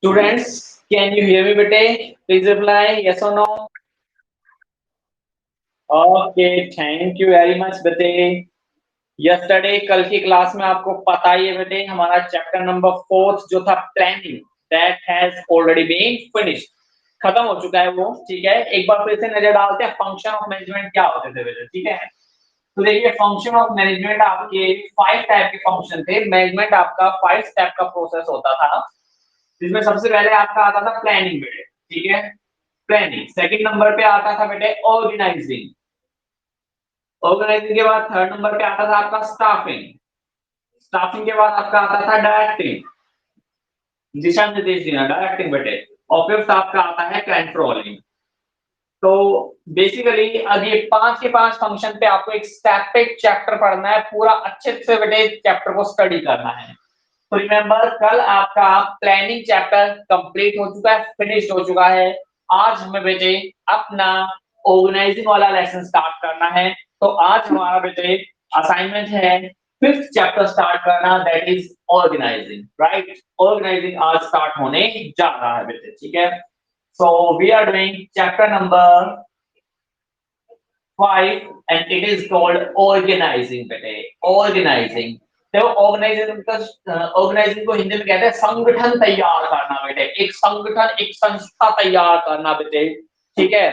Students, can you hear me, bete? Please reply yes or no. Okay, thank you very much, bete. Yesterday कल की class में आपको पता ही है बेटे हमारा चैप्टर नंबर 4 जो था planning that has already been finished, खत्म हो चुका है वो। ठीक है, एक बार फिर से नजर डालते हैं फंक्शन ऑफ मैनेजमेंट क्या होते थे बेटे। ठीक है, तो देखिए फंक्शन ऑफ मैनेजमेंट आपके 5 टाइप के फंक्शन थे। मैनेजमेंट आपका 5 स्टेप का प्रोसेस होता था, जिसमें सबसे पहले आपका आता था प्लानिंग बेटे। ठीक है, प्लानिंग। सेकंड नंबर पे आता था बेटे ऑर्गेनाइजिंग। ऑर्गेनाइजिंग के बाद थर्ड नंबर पे आता था आपका स्टाफिंग। स्टाफिंग के बाद आपका आता था डायरेक्टिंग, दिशा निर्देश देना, डायरेक्टिंग बेटे। और फिफ्थ आपका आता है कंट्रोलिंग। तो बेसिकली अब ये 5 के 5 फंक्शन पे आपको एक स्टेप पे चैप्टर पढ़ना है, पूरा अच्छे से बेटे चैप्टर को स्टडी करना है। तो रिमेंबर कल आपका प्लानिंग चैप्टर कंप्लीट हो चुका है, फिनिश्ड हो चुका है। आज हमें बेटे अपना ऑर्गेनाइजिंग वाला लेसन स्टार्ट करना है। तो आज हमारा बेटे असाइनमेंट है 5th चैप्टर स्टार्ट करना, that is organising, right. Organising आज स्टार्ट होने जा रहा है बेटे। ठीक है, so we are doing chapter number 5 and it is called organizing बेटे। ऑर्गेनाइजिंग देखो, ऑर्गेनाइजिंग को हिंदी में कहते हैं संगठन तैयार करना बेटे। एक संगठन, एक संस्था तैयार करना बेटे। ठीक है,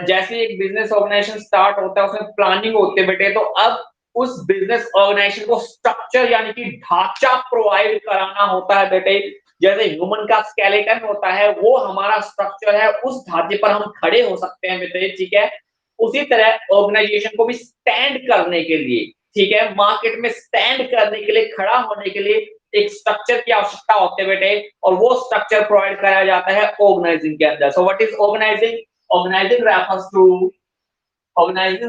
जैसे एक बिजनेस ऑर्गेनाइजेशन स्टार्ट होता है उसमें प्लानिंग होती है बेटे, तो अब उस बिजनेस ऑर्गेनाइजेशन को स्ट्रक्चर यानी कि ढांचा प्रोवाइड कराना होता है बेटे। जैसे ह्यूमन का स्केलेटन होता है वो हमारा स्ट्रक्चर है, उस ढांचे पर हम खड़े हो सकते हैं बेटे। ठीक है, उसी तरह ऑर्गेनाइजेशन को भी स्टैंड करने के लिए, ठीक है, मार्केट में स्टैंड करने के लिए, खड़ा होने के लिए एक स्ट्रक्चर की आवश्यकता होती है बेटे, और वो स्ट्रक्चर प्रोवाइड कराया जाता है ऑर्गेनाइजिंग के अंदर। So what is organising? Organising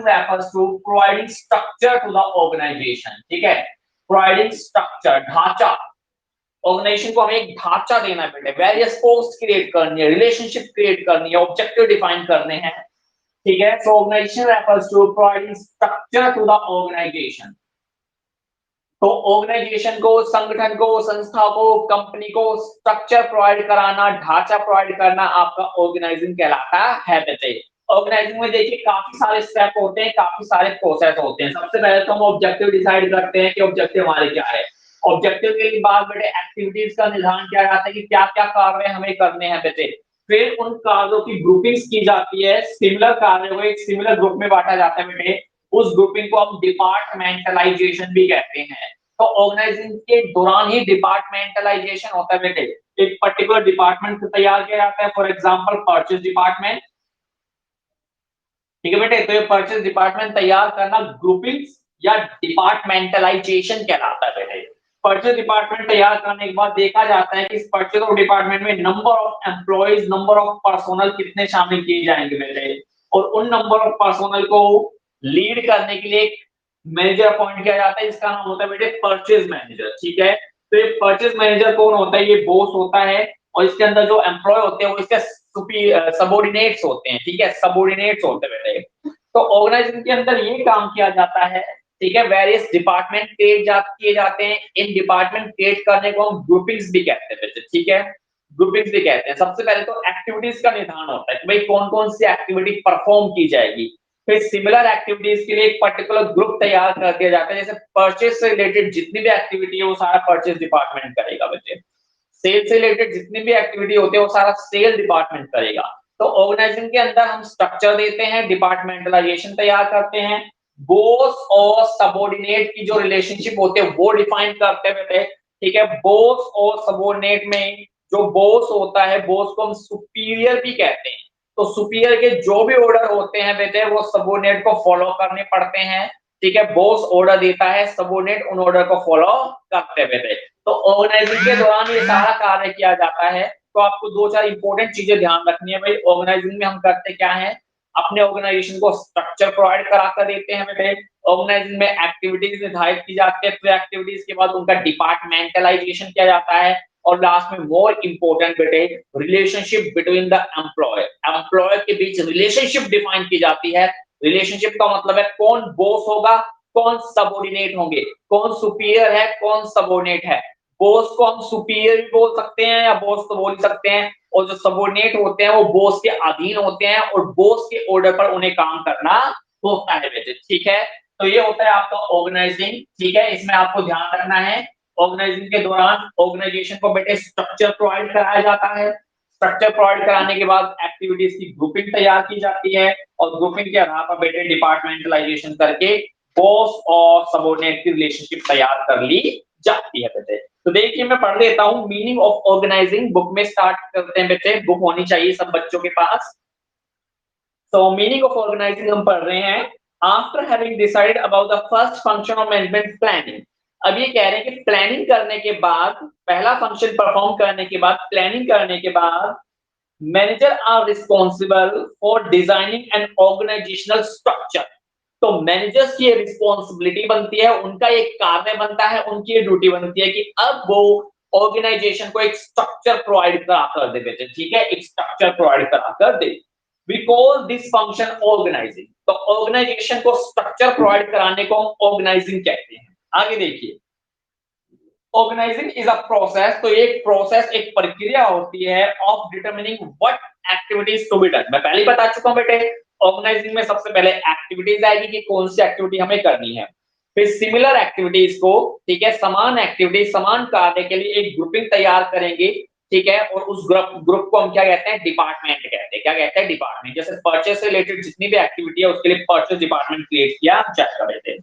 refers to providing structure to the organisation. ठीक है, प्रोवाइडिंग स्ट्रक्चर, ढांचा। ऑर्गेनाइजेशन को हमें एक ढांचा देना है बेटे, वेरियस पोस्ट क्रिएट करनी है, रिलेशनशिप क्रिएट करनी है, ऑब्जेक्टिव डिफाइन करने हैं। ठीक है, so organization refers to providing structure to the organization। तो ऑर्गेनाइजेशन को, संगठन को, संस्था को, कंपनी को स्ट्रक्चर प्रोवाइड कराना, ढांचा प्रोवाइड करना आपका ऑर्गेनाइजिंग कहलाता है बेटे। ऑर्गेनाइजिंग में देखिए काफी सारे स्टेप होते हैं, काफी सारे प्रोसेस होते हैं। सबसे पहले तो हम ऑब्जेक्टिव डिसाइड करते हैं कि ऑब्जेक्टिव हमारे क्या है। ऑब्जेक्टिव के बाद बेटे एक्टिविटीज का निर्धारण किया जाता है कि क्या क्या कार्य हमें करने हैं बेटे। फिर उन कार्यों की ग्रुपिंग्स की जाती है, सिमिलर कार्यों को एक सिमिलर ग्रुप में बांटा जाता है बेटे। उस ग्रुपिंग को हम डिपार्टमेंटलाइजेशन भी कहते हैं। तो ऑर्गेनाइजिंग के दौरान ही डिपार्टमेंटलाइजेशन होता है बेटे। एक पर्टिकुलर डिपार्टमेंट तैयार किया जाता है, फॉर एग्जांपल परचेज डिपार्टमेंट। ठीक है बेटे, तो ये परचेज डिपार्टमेंट तैयार करना ग्रुपिंग्स या डिपार्टमेंटलाइजेशन कहलाता है बेटे। परचेज डिपार्टमेंट तैयार करने के बाद देखा जाता है कि इस परचेज ऑफ डिपार्टमेंट में number of employees, number of personnel कितने शामिल किए जाएंगे बेटे, और उन नंबर ऑफ पर्सोनल को लीड करने के लिए एक मैनेजर अपॉइंट किया जाता है, इसका नाम होता है बेटे परचेज मैनेजर। ठीक है, तो ये परचेज मैनेजर कौन होता है? ये बॉस होता है, और इसके अंदर जो एम्प्लॉय होते हैं वो इसके सबॉर्डिनेट्स होते हैं। ठीक है, सबॉर्डिनेट्स होते हैं बेटे। तो ऑर्गेनाइजेशन के अंदर ये काम किया जाता है। ठीक है, वेरियस डिपार्टमेंट किए जाते हैं। इन डिपार्टमेंट क्रिएट करने को हम ग्रुपिंग्स भी कहते हैं बेटे। ठीक है, ग्रुपिंग्स भी कहते हैं। सबसे पहले तो एक्टिविटीज का निर्धारण होता है कि भाई कौन कौन सी एक्टिविटी परफॉर्म की जाएगी। फिर सिमिलर एक्टिविटीज के लिए एक पर्टिकुलर ग्रुप तैयार कर दिया जाता है। जैसे परचेज से रिलेटेड जितनी भी एक्टिविटी है वो सारा परचेज डिपार्टमेंट करेगा बेटे। सेल से रिलेटेड जितनी भी एक्टिविटी होती है वो सारा सेल डिपार्टमेंट करेगा। तो ऑर्गेनाइजेशन के अंदर हम स्ट्रक्चर देते हैं, डिपार्टमेंटलाइजेशन तैयार करते हैं, बॉस और सबऑर्डिनेट की जो रिलेशनशिप होते हैं वो डिफाइन करते हैं बेटे। ठीक है, बॉस और सबऑर्डिनेट में जो बॉस होता है, बॉस को हम सुपीरियर भी कहते हैं। तो सुपीरियर के जो भी ऑर्डर होते हैं बेटे वो सबऑर्डिनेट को फॉलो करने पड़ते हैं। ठीक है, बॉस ऑर्डर देता है, सबऑर्डिनेट उन ऑर्डर को फॉलो करते हैं बेटे। तो ऑर्गेनाइजिंग के दौरान ये सारा कार्य किया जाता है। तो आपको 2-4 इंपॉर्टेंट चीजें ध्यान रखनी है भाई। ऑर्गेनाइजिंग में हम करते क्या है, अपने ऑर्गेनाइजेशन को स्ट्रक्चर प्रोवाइड करा कर देते हैं बेटे। ऑर्गेनाइजिंग में एक्टिविटीज निर्धारित की जाती है, फिर एक्टिविटीज के बाद उनका डिपार्टमेंटलाइजेशन किया जाता है, और लास्ट में मोर इंपोर्टेंट बेटे रिलेशनशिप बिटवीन द एम्प्लॉय के बीच रिलेशनशिप डिफाइन की जाती है। रिलेशनशिप का मतलब है कौन बॉस होगा, कौन सबऑर्डिनेट होंगे, कौन सुपीरियर है, कौन सबऑर्डिनेट है। बॉस को हम सुपीरियर भी बोल सकते हैं या बॉस तो बोल ही सकते हैं, और जो सबऑर्डिनेट होते हैं वो बॉस के अधीन होते हैं और बॉस के ऑर्डर पर उन्हें काम करना होता है बेटे, ठीक है। तो ये होता है आपका ऑर्गेनाइजिंग, ठीक है। इसमें आपको ध्यान रखना है ऑर्गेनाइजिंग के दौरान ऑर्गेनाइजेशन को बेटे स्ट्रक्चर प्रोवाइड कराया जाता है। स्ट्रक्चर प्रोवाइड कराने के बाद एक्टिविटीज की ग्रुपिंग तैयार की जाती है और ग्रुपिंग के आधार पर बेटे डिपार्टमेंटलाइजेशन करके बॉस और सबऑर्डिनेट की रिलेशनशिप तैयार कर ली जाती है बेटे। तो देखिए मैं पढ़ देता हूँ मीनिंग ऑफ ऑर्गेनाइजिंग, बुक में स्टार्ट करते हैं बेटे, बुक होनी चाहिए सब बच्चों के पास। तो मीनिंग ऑफ ऑर्गेनाइजिंग हम पढ़ रहे हैं। After having decided about the first function of management planning, अब ये कह रहे हैं कि प्लानिंग करने के बाद, पहला फंक्शन परफॉर्म करने के बाद, प्लानिंग करने के बाद manager are responsible for designing an organisational structure. तो मैनेजर्स की रिस्पॉन्सिबिलिटी बनती है, उनका एक कार्य बनता है, उनकी ड्यूटी बनती है कि अब वो ऑर्गेनाइजेशन को एक स्ट्रक्चर प्रोवाइड करा कर दे बेटे, ठीक है, एक स्ट्रक्चर प्रोवाइड करा कर दे। We call this function organizing. तो ऑर्गेनाइजेशन को स्ट्रक्चर प्रोवाइड कराने को हम ऑर्गेनाइजिंग कहते हैं। आगे देखिए, ऑर्गेनाइजिंग इज अ प्रोसेस, तो एक प्रोसेस, एक प्रक्रिया होती है of determining what activities to be done. मैं पहले ही बता चुका हूं बेटे, ऑर्गेनाइजिंग में सबसे पहले एक्टिविटीज आएगी कि कौन सी एक्टिविटी हमें करनी है, फिर सिमिलर एक्टिविटीज को, ठीक है, समान एक्टिविटीज समान कार्य के लिए एक ग्रुपिंग तैयार करेंगे, ठीक है, और उस ग्रुप को हम क्या कहते हैं, डिपार्टमेंट कहते हैं। क्या कहते हैं, डिपार्टमेंट। जैसे परचेस से रिलेटेड जितनी भी एक्टिविटी है उसके लिए परचेस डिपार्टमेंट क्रिएट किया जाएगा बेटे।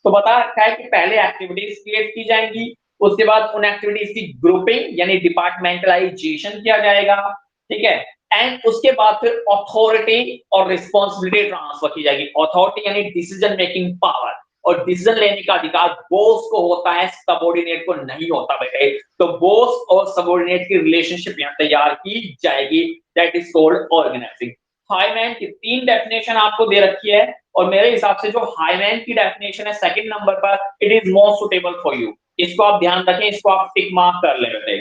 तो बता रखा है कि पहले एक्टिविटीज क्रिएट की जाएंगी, उसके बाद उन एक्टिविटीज की ग्रुपिंग यानी डिपार्टमेंटलाइजेशन किया जाएगा, ठीक है, एंड उसके बाद फिर अथॉरिटी और रिस्पॉन्सिबिलिटी ट्रांसफर की जाएगी। अथॉरिटी यानी डिसीजन मेकिंग पावर, और डिसीजन लेने का अधिकार बॉस को होता है, सबऑर्डिनेट को नहीं होता बेटे। तो बॉस और सबऑर्डिनेट की रिलेशनशिप यहां तैयार की जाएगी, दैट इज कॉल्ड ऑर्गेनाइजिंग। हाईमैन की 3 डेफिनेशन आपको दे रखी है और मेरे हिसाब से जो हाईमैन की डेफिनेशन है सेकंड नंबर पर, it is more suitable for you. इसको आप ध्यान रखें, इसको आप टिक मार्क कर ले बेटे।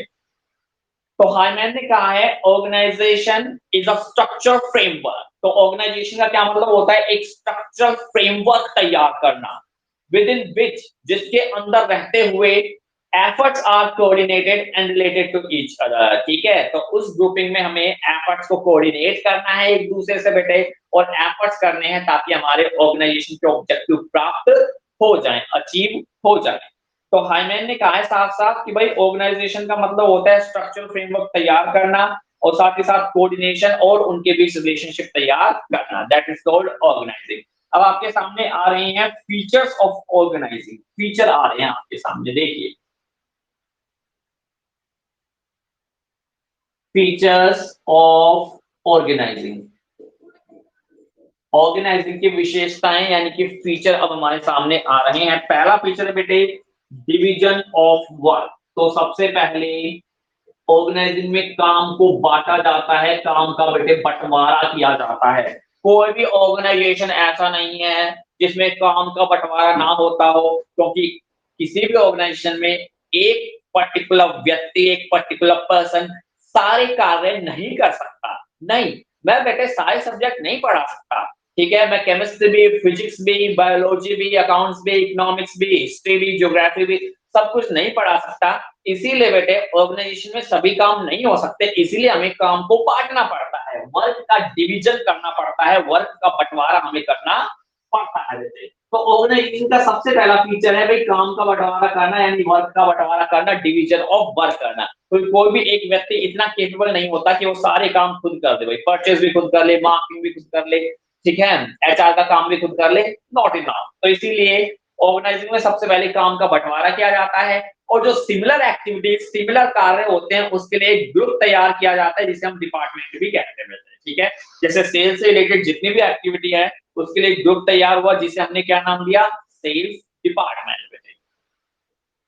तो हाईमैन ने कहा है organisation is a structure framework. तो ऑर्गेनाइजेशन का क्या मतलब होता है, एक स्ट्रक्चरल फ्रेमवर्क तैयार करना, विद इन विच, जिसके अंदर रहते हुए efforts are coordinated and related to each other, ठीक है। तो उस ग्रुपिंग में हमें एफर्ट्स को कोऑर्डिनेट करना है एक दूसरे से बेटे, और एफर्ट्स करने हैं ताकि हमारे ऑर्गेनाइजेशन के ऑब्जेक्टिव प्राप्त हो जाएं, अचीव हो जाएं। तो हाईमैन ने कहा है साफ साफ कि भाई ऑर्गेनाइजेशन का मतलब होता है स्ट्रक्चर फ्रेमवर्क तैयार करना और साथ ही साथ कोऑर्डिनेशन और उनके बीच रिलेशनशिप तैयार करना, दैट इज कॉल्ड ऑर्गेनाइजिंग। अब आपके सामने आ रही हैं फीचर्स ऑफ ऑर्गेनाइजिंग, फीचर आ रहे हैं आपके सामने, देखिए फीचर्स ऑफ ऑर्गेनाइजिंग। ऑर्गेनाइजिंग की विशेषताएं यानी कि फीचर अब हमारे सामने आ रहे हैं। पहला फीचर है बेटे डिवीजन ऑफ वर्क। तो सबसे पहले ऑर्गेनाइजिंग में काम को बांटा जाता है, काम का बेटे बंटवारा किया जाता है। कोई भी ऑर्गेनाइजेशन ऐसा नहीं है जिसमें काम का बंटवारा ना होता हो, क्योंकि किसी भी ऑर्गेनाइजेशन में एक पर्टिकुलर व्यक्ति, एक पर्टिकुलर पर्सन सारे कार्य नहीं कर सकता। नहीं, मैं बेटे सारे सब्जेक्ट नहीं पढ़ा सकता, ठीक है, मैं केमिस्ट्री भी, फिजिक्स भी, बायोलॉजी भी, अकाउंट्स भी, इकोनॉमिक्स भी, हिस्ट्री भी, ज्योग्राफी भी, सब कुछ नहीं पढ़ा सकता। इसीलिए बेटे ऑर्गेनाइजेशन में सभी काम नहीं हो सकते, इसीलिए हमें काम को बांटना पड़ता है, वर्क का डिवीजन करना पड़ता है, वर्क का बंटवारा हमें करना पड़ता है बेटे। तो ऑर्गेनाइजेशन का सबसे पहला फीचर है भाई काम का बंटवारा करना, यानी वर्क का बंटवारा करना, डिवीजन ऑफ वर्क करना। तो कोई भी एक व्यक्ति इतना केपेबल नहीं होता कि वो सारे काम खुद कर दे, भाई परचेज भी खुद कर ले, मार्केटिंग भी खुद कर ले, ठीक है, एचआर का काम भी खुद कर ले, नॉट इनफ। तो इसीलिए ऑर्गेनाइजिंग में सबसे पहले काम का बंटवारा किया जाता है और जो सिमिलर एक्टिविटीज, सिमिलर कार्य होते हैं उसके लिए एक ग्रुप तैयार किया जाता है जिसे हम डिपार्टमेंट भी कहते हैं, ठीक है। जैसे सेल्स से रिलेटेड जितनी भी एक्टिविटी है उसके लिए ग्रुप तैयार हुआ जिसे हमने क्या नाम दिया, सेल्स डिपार्टमेंट,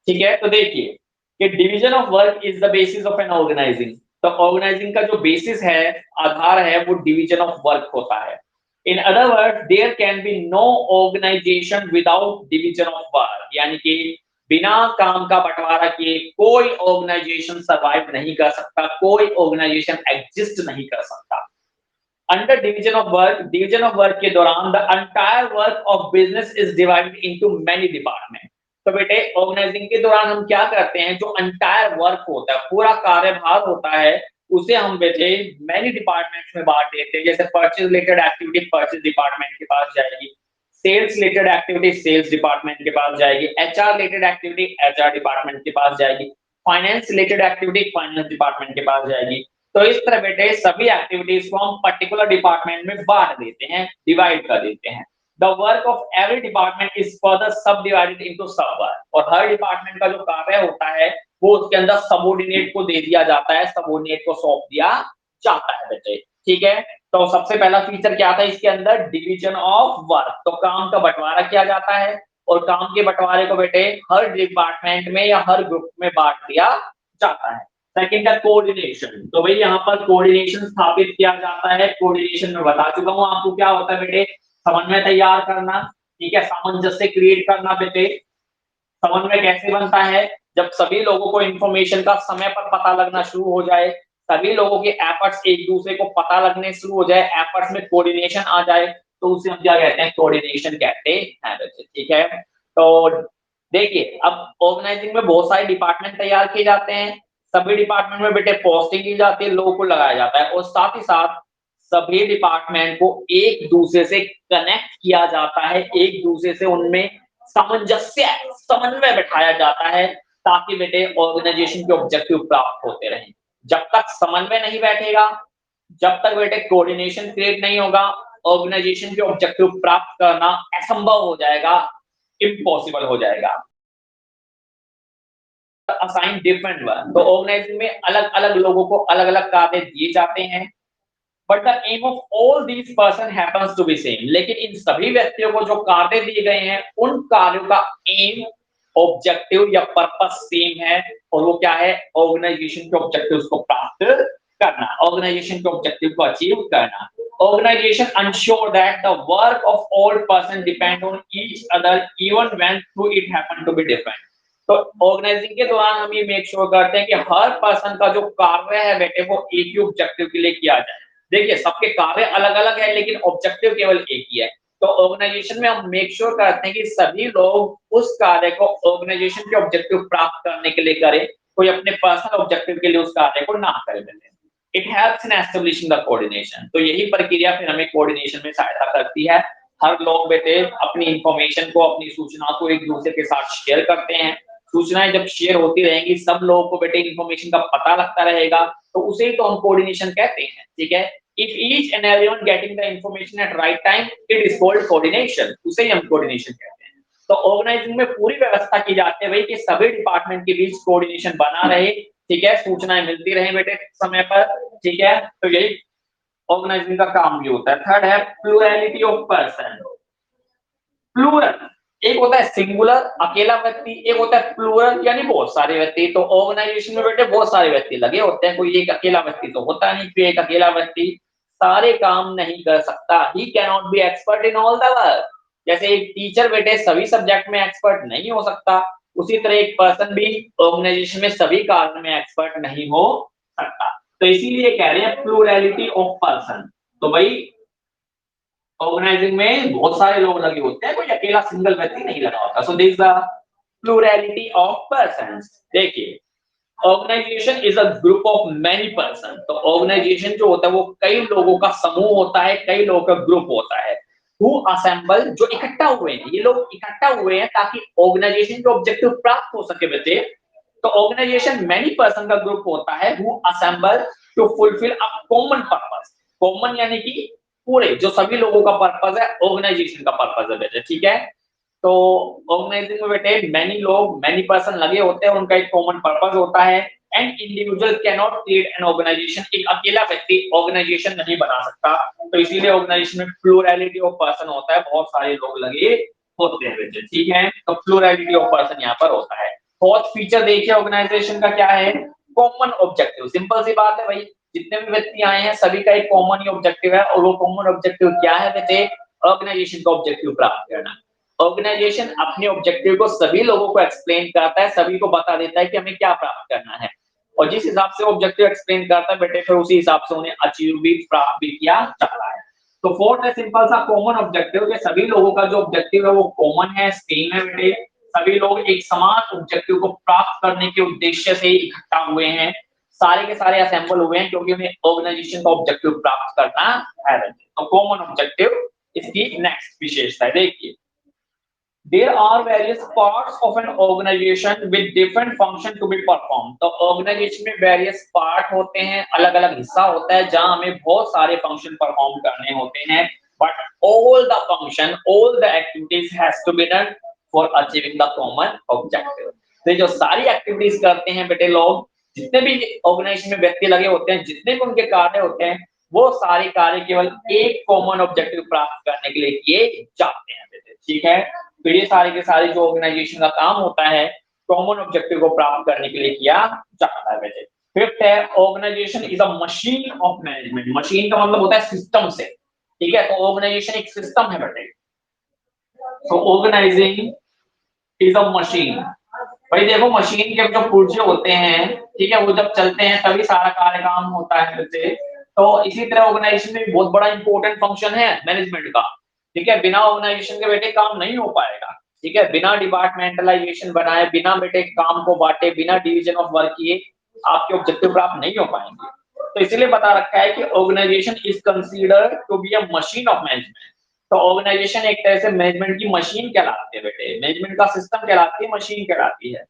ठीक है। तो देखिए कि division of work is the basis of an organising. तो ऑर्गेनाइजिंग का जो बेसिस है, आधार है, वो डिवीजन ऑफ वर्क होता है। In other word there can be no organisation without division of work, यानी कि बिना काम का बंटवारा किए कोई ऑर्गेनाइजेशन सरवाइव नहीं कर सकता, कोई ऑर्गेनाइजेशन एग्जिस्ट नहीं कर सकता। अंडर डिवीजन ऑफ वर्क के दौरान the entire work of business is divided into many department. तो बेटे ऑर्गेनाइजिंग के दौरान हम क्या करते हैं, जो एंटायर वर्क होता है, पूरा कार्यभार होता है, उसे हम बेटे मैनी डिपार्टमेंट्स में बांट देते हैं। जैसे purchase related activity purchase department के पास जाएगी, sales related activity sales department के पास जाएगी, HR related activity HR department के पास जाएगी, finance related activity finance department के पास जाएगी। तो इस तरह बेटे सभी एक्टिविटीज को हम पर्टिकुलर डिपार्टमेंट में बांट देते हैं, डिवाइड कर देते हैं। The work of every department is further subdivided into sub work, और हर डिपार्टमेंट का जो कार्य होता है वो उसके अंदर सबऑर्डिनेट को दे दिया जाता है, सबऑर्डिनेट को सौंप दिया जाता है बेटे। ठीक है, तो सबसे पहला फीचर क्या था इसके अंदर, डिवीजन ऑफ वर्क। तो काम का बंटवारा किया जाता है और काम के बंटवारे को बेटे हर डिपार्टमेंट में या हर ग्रुप में बांट दिया जाता है। सेकंड है कोऑर्डिनेशन। तो भाई यहाँ पर कोऑर्डिनेशन स्थापित किया जाता है। कोऑर्डिनेशन में बता चुका हूँ आपको क्या होता है बेटे, समन्वय तैयार करना। ठीक है, सामंजस्य क्रिएट करना बेटे। समन्वय कैसे बनता है, जब सभी लोगों को इंफॉर्मेशन का समय पर पता लगना शुरू हो जाए, सभी लोगों के एफर्ट्स एक दूसरे को पता लगने शुरू हो जाए, एफर्ट्स में कोऑर्डिनेशन आ जाए, तो उसे हम क्या कहते हैं, कोऑर्डिनेशन कहते हैं बच्चे। ठीक है, तो देखिए अब ऑर्गेनाइजिंग में बहुत सारे डिपार्टमेंट तैयार किए जाते हैं, सभी डिपार्टमेंट में बेटे पोस्टिंग की जाती है, लोगों को लगाया जाता है, और साथ ही साथ सभी डिपार्टमेंट को एक दूसरे से कनेक्ट किया जाता है, एक दूसरे से उनमें सामंजस्य समन्वय बैठाया जाता है, ताकि बेटे ऑर्गेनाइजेशन के ऑब्जेक्टिव प्राप्त होते रहें। जब तक समन्वय नहीं बैठेगा, जब तक बेटे कोऑर्डिनेशन क्रिएट नहीं होगा, ऑर्गेनाइजेशन के ऑब्जेक्टिव प्राप्त करना असंभव हो जाएगा, इम्पॉसिबल हो जाएगा। असाइन डिफरेंट वर्क, तो ऑर्गेनाइजेशन में अलग अलग लोगों को अलग अलग कार्य दिए जाते हैं, but the aim of all these person happens to be same. लेकिन इन सभी व्यक्तियों को जो कार्य दिए गए हैं, उन कार्यों का एम, ऑब्जेक्टिव या पर्पस सेम है, और वो क्या है, ऑर्गेनाइजेशन के ऑब्जेक्टिव्स को प्राप्त करना, ऑर्गेनाइजेशन के ऑब्जेक्टिव को अचीव करना। Organisation ensure that the work of all person depend on each other even when through it happen to be different। तो ऑर्गेनाइजिंग के दौरान हम ये मेक श्योर करते हैं कि हर पर्सन का जो कार्य है बेटे वो एक ही ऑब्जेक्टिव के लिए किया जाए। देखिए सबके कार्य अलग अलग है, लेकिन ऑब्जेक्टिव केवल एक ही है। तो ऑर्गेनाइजेशन में हम मेक श्योर करते हैं कि सभी लोग उस कार्य को ऑर्गेनाइजेशन के ऑब्जेक्टिव प्राप्त करने के लिए करें, कोई अपने पर्सनल ऑब्जेक्टिव के लिए उस कार्य को ना करे। It helps in establishing the coordination. तो यही प्रक्रिया फिर हमें कोऑर्डिनेशन में सहायता करती है। हर लोग बेटे अपनी इंफॉर्मेशन को, अपनी सूचना को एक दूसरे के साथ शेयर करते हैं। सूचनाएं जब शेयर होती रहेंगी, सब लोगों को बेटे इंफॉर्मेशन का पता लगता रहेगा, तो उसे ही तो हम कोऑर्डिनेशन कहते हैं। ठीक है, if each and everyone getting the information at right time, it is called coordination. उसे ही हम कोऑर्डिनेशन कहते हैं। तो ऑर्गेनाइजिंग में पूरी व्यवस्था की जाती है भाई कि सभी डिपार्टमेंट के बीच कोऑर्डिनेशन बना रहे। ठीक है, सूचनाएं मिलती रहे बेटे समय पर। ठीक है, तो यही ऑर्गेनाइजिंग का काम भी होता है। थर्ड है प्लूरैलिटी ऑफ पर्सन। प्लूरल, एक होता है सिंगुलर अकेला व्यक्ति, एक होता है प्लूरल यानी बहुत सारे व्यक्ति। तो ऑर्गेनाइजेशन में बेटे बहुत सारे व्यक्ति लगे होते हैं, कोई एक अकेला व्यक्ति तो होता नहीं, कोई एक अकेला व्यक्ति सारे काम नहीं कर सकता। He can not be expert in all the work. जैसे एक टीचर बेटे सभी सब्जेक्ट में एक्सपर्ट नहीं हो सकता, उसी तरह एक पर्सन भी ऑर्गेनाइजेशन में सभी कार्य में एक्सपर्ट नहीं हो सकता। तो इसीलिए कह रहे हैं प्लूरैलिटी ऑफ पर्सन। तो भाई ऑर्गेनाइजिंग में बहुत सारे लोग लगे होते हैं, कोई अकेला सिंगल व्यक्ति नहीं लगा होता। So this the plurality of persons. देखिए organisation is a group of many person. तो ऑर्गेनाइजेशन जो होता है वो कई लोगों का समूह होता है, कई लोगों का ग्रुप होता है। हु असेंबल, जो इकट्ठा हुए हैं, ये लोग इकट्ठा हुए हैं ताकि ऑर्गेनाइजेशन के ऑब्जेक्टिव प्राप्त हो सके बच्चे। तो ऑर्गेनाइजेशन मेनी पर्सन का ग्रुप होता है who assemble to fulfil a common purpose. Common यानी कि पूरे, जो सभी लोगों का पर्पस है, ऑर्गेनाइजेशन का पर्पस है बेटे। ठीक है, तो ऑर्गेनाइजिंग में बेटे मैनी लोग, मैनी पर्सन लगे होते हैं, उनका एक कॉमन पर्पस होता है। And individual can not create an organisation. एक अकेला व्यक्ति ऑर्गेनाइजेशन नहीं बना सकता, तो इसीलिए ऑर्गेनाइजेशन में प्लूरैलिटी ऑफ पर्सन होता है, बहुत सारे लोग लगे होते हैं बेटे। ठीक है, तो प्लूरैलिटी ऑफ पर्सन यहाँ पर होता है। फोर्थ फीचर देखिए ऑर्गेनाइजेशन का क्या है, कॉमन ऑब्जेक्टिव। सिंपल सी बात है भाई, जितने भी व्यक्ति आए हैं सभी का एक कॉमन ही ऑब्जेक्टिव है, और वो कॉमन ऑब्जेक्टिव क्या है बेटे, ऑर्गेनाइजेशन का ऑब्जेक्टिव प्राप्त करना। ऑर्गेनाइजेशन अपने ऑब्जेक्टिव को सभी लोगों को एक्सप्लेन करता है, सभी को बता देता है कि हमें क्या प्राप्त करना है, और जिस हिसाब से ऑब्जेक्टिव एक्सप्लेन करता है बेटे, फिर उसी हिसाब से उन्हें अचीव भी, प्राप्त भी किया जाता है। तो फोर्थ है सिंपल सा कॉमन ऑब्जेक्टिव, कि सभी लोगों का जो ऑब्जेक्टिव है वो कॉमन है, सेम है बेटे। सभी लोग एक समान ऑब्जेक्टिव को प्राप्त करने के उद्देश्य से इकट्ठा हुए हैं, सारे के सारे असेंबल हुए हैं क्योंकि उन्हें ऑर्गेनाइजेशन का ऑब्जेक्टिव प्राप्त करना है। तो कॉमन ऑब्जेक्टिव इसकी नेक्स्ट विशेषता है, देखिए there are various parts of an organization with different function to be performed। तो ऑर्गेनाइजेशन में वेरियस पार्ट होते हैं, अलग अलग हिस्सा होता है जहां हमें बहुत सारे फंक्शन परफॉर्म करने होते हैं, but all the function, all the activities has to be done for achieving the common objective। तो ये जो सारी एक्टिविटीज करते हैं बेटे लोग, जितने भी ऑर्गेनाइजेशन में व्यक्ति लगे होते हैं, जितने भी उनके कार्य होते हैं, वो सारे कार्य केवल एक कॉमन ऑब्जेक्टिव प्राप्त करने के लिए किए जाते हैं बेटे, ठीक है। तो ये सारे के सारे जो ऑर्गेनाइजेशन का काम होता है कॉमन ऑब्जेक्टिव को प्राप्त करने के लिए किया जाता है बेटे। फिफ्थ है organisation is a machine of management. Machine का मतलब होता है सिस्टम से, ठीक है। तो ऑर्गेनाइजेशन एक सिस्टम है बेटे। तो ऑर्गेनाइजिंग इज अ मशीन। भाई देखो मशीन के जो पुर्जे होते हैं, ठीक है, वो जब चलते हैं तभी सारा कार्य काम होता है बेटे। तो इसी तरह ऑर्गेनाइजेशन में बहुत बड़ा इंपॉर्टेंट फंक्शन है मैनेजमेंट का, ठीक है। बिना ऑर्गेनाइजेशन के बेटे काम नहीं हो पाएगा, ठीक है। बिना डिपार्टमेंटलाइजेशन बनाए, बिना बेटे काम को बांटे, बिना डिवीजन ऑफ वर्क किए आपके ऑब्जेक्टिव प्राप्त नहीं हो पाएंगे। तो इसीलिए बता रखा है कि organisation is considered to be a machine of management. तो ऑर्गेनाइजेशन एक तरह से मैनेजमेंट की मशीन कहलाती है बेटे, मैनेजमेंट का सिस्टम कहलाती है, मशीन कहलाती है।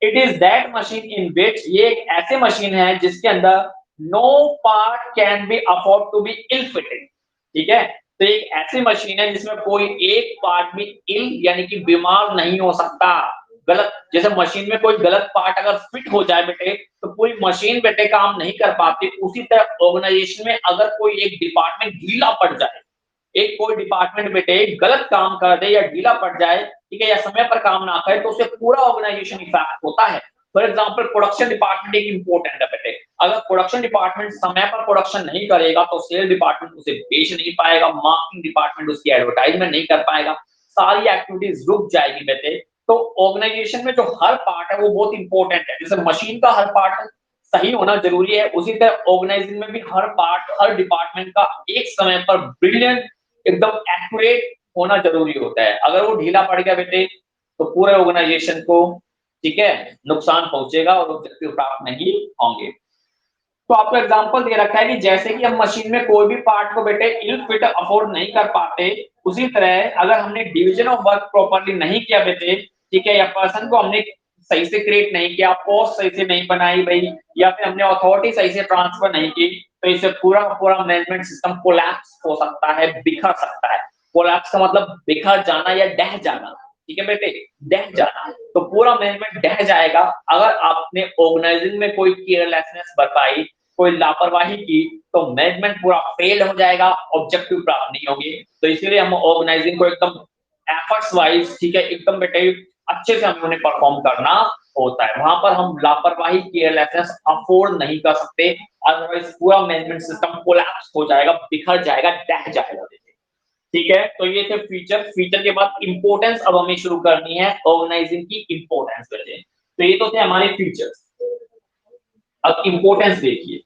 It is that machine in which, ये एक ऐसे मशीन है जिसके अंदर no part can be afford to be ill fitted, ठीक है। तो एक ऐसी मशीन है जिसमें कोई एक पार्ट भी इल यानी कि बीमार नहीं हो सकता, गलत, जैसे मशीन में कोई गलत पार्ट अगर फिट हो जाए बेटे तो पूरी मशीन बेटे काम नहीं कर पाती। उसी तरह ऑर्गेनाइजेशन में अगर कोई एक डिपार्टमेंट ढीला पड़ जाए, एक कोई डिपार्टमेंट बेटे गलत काम कर दे या ढीला पड़ जाए, ठीक है, या समय पर काम ना करे, तो उससे पूरा ऑर्गेनाइजेशन इफेक्ट होता है। फॉर एग्जांपल प्रोडक्शन डिपार्टमेंट एक इंपॉर्टेंट है बेटे। अगर प्रोडक्शन डिपार्टमेंट समय पर प्रोडक्शन नहीं करेगा तो सेल डिपार्टमेंट उसे बेच नहीं पाएगा, मार्केटिंग डिपार्टमेंट उसकी एडवर्टाइजमेंट नहीं कर पाएगा, सारी एक्टिविटीज रुक जाएगी बेटे। तो ऑर्गेनाइजेशन में जो हर पार्ट है वो बहुत इंपॉर्टेंट है। जैसे मशीन का हर पार्ट सही होना जरूरी है, उसी तरह ऑर्गेनाइजिंग में भी हर पार्ट, हर डिपार्टमेंट का एक समय पर ब्रिलियंट, एकदम एक्यूरेट होना जरूरी होता है। अगर वो ढीला पड़ गया बेटे तो पूरे ऑर्गेनाइजेशन को, ठीक है, नुकसान पहुंचेगा और ऑब्जेक्टिव प्राप्त नहीं होंगे। तो आपको एग्जांपल दे रखा है कि जैसे कि हम मशीन में कोई भी पार्ट को बेटे इल फिट अफोर्ड नहीं कर पाते, उसी तरह अगर हमने डिवीजन ऑफ वर्क प्रॉपर्ली नहीं किया बेटे, ठीक है, या पर्सन को हमने सही से क्रिएट नहीं किया, पोस्ट सही से नहीं बनाई भाई, या फिर हमने अथॉरिटी सही से ट्रांसफर नहीं की, तो इससे पूरा पूरा मैनेजमेंट सिस्टम कोलैप्स हो सकता है, बिखर सकता है। कोलैप्स का मतलब बिखर जाना या डह जाना, ठीक है बेटे, डह जाना। तो पूरा मैनेजमेंट डह जाएगा अगर आपने ऑर्गेनाइजिंग में कोई केयरलेसनेस बरताई, कोई लापरवाही की, तो मैनेजमेंट पूरा फेल हो जाएगा, ऑब्जेक्टिव प्राप्त नहीं होंगे। तो इसीलिए हम ऑर्गेनाइजिंग को एकदम एफर्ट्स वाइज, ठीक है, एकदम बेटे अच्छे से हमें उन्हें परफॉर्म करना होता है। वहां पर हम लापरवाही, केयरलेसनेस अफोर्ड नहीं कर सकते, अदरवाइज पूरा मैनेजमेंट सिस्टम कोलैप्स हो जाएगा, बिखर जाएगा, डह जाएगा, ठीक है। तो ये थे फीचर। फीचर के बाद इंपॉर्टेंस अब हमें शुरू करनी है, ऑर्गेनाइजिंग की इंपॉर्टेंस वजह। तो ये तो थे हमारे फीचर्स। अब इंपॉर्टेंस देखिए,